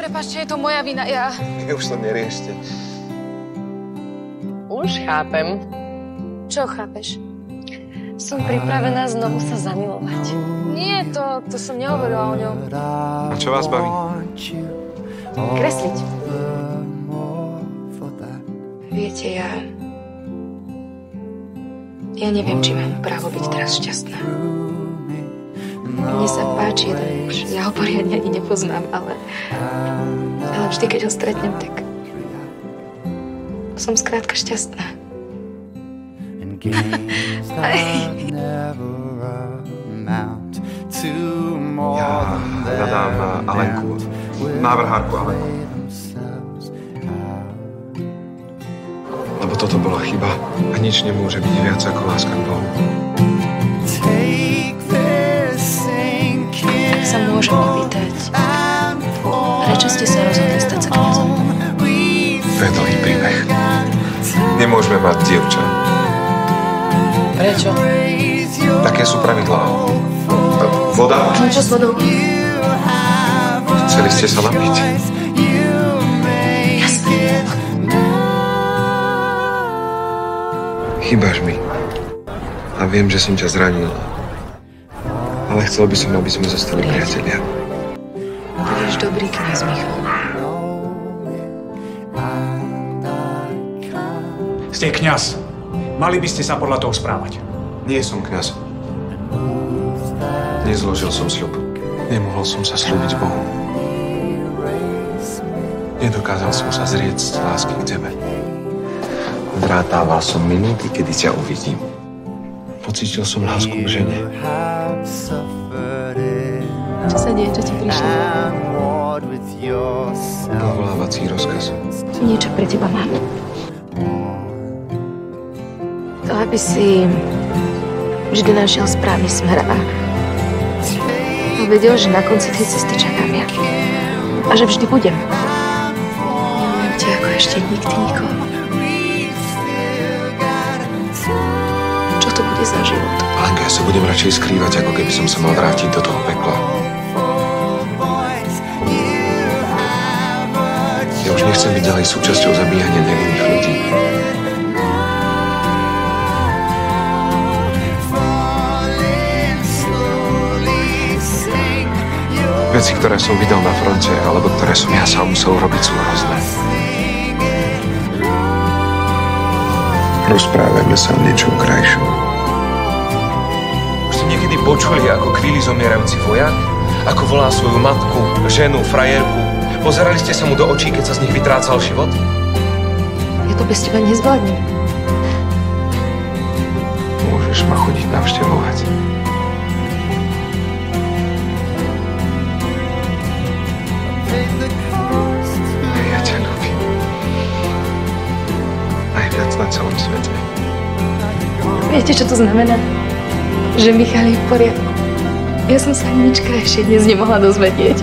Prepáčte, je to moja vina, Už to neriešte. Už chápem. Čo chápeš? Som pripravená znovu sa zamilovať. Nie, to som nehovorila o ňom. A čo vás baví? Kresliť. Viete, ja neviem, či mám právo byť teraz šťastná. Mne sa páči jeden muž. Ja ho poriadne ani nepoznám, ale vždy, keď ho stretnem, tak som skrátka šťastná. Ja hľadám Alenku. Návrhárku Alenku. Lebo toto bola chyba a nič nemôže byť viac ako láska k Bohu. Tak sa môžem opýtať, prečo ste sa rozhodli stať sa kňazom? To je dlhý príbeh. Nemôžeme mať dievča. Prečo? Také sú pravidlá. Voda? Čo s vodou? Chceli ste sa napiť? Jasné. Chýbaš mi. A viem, že som ťa zranil. Ale chcel by som, aby sme zostali priatelia. Budeš dobrý kňaz, Michal. Ste kňaz. Mali by ste sa podľa toho správať. Nie som kňaz. Nezložil som sľub. Nemohol som sa sľúbiť Bohu. Nedokázal som sa zrieť z lásky k tebe. Vrátával som minúty, kedy ťa uvidím. Pocítil som lásku k žene. Čo sa deje, čo ti prišlo? Dovolávací rozkaz. Niečo pre teba mám. To, aby si vždy našiel správny smer a vedel, že na konci tej cesty čakám ja. A že vždy budem. Milujem ťa ako ešte nikdy nikoho. Čo to bude za život? Alenka, ja sa budem radšej skrývať, ako keby som sa mal vrátiť do toho pekla. Ja už nechcem byť ďalej súčasťou zabíjania nevinných ľudí. Veci, ktoré som videl na fronte, alebo ktoré som ja sám musel robiť, sú hrozné. Rozprávajme sa o niečom krajšom. Už ste niekedy počuli, ako kvíli zomierajúci vojak? Ako volá svoju matku, ženu, frajerku? Pozerali ste sa mu do očí, keď sa z nich vytrácal život? Ja to bez teba nezvládnem. Môžeš ma chodiť navštevovať. Ja ťa ľúbim. Najviac na celom svete. Viete, čo to znamená? Že Michal je v poriadku. Ja som sa nič krajšie dnes nemohla dozvedieť.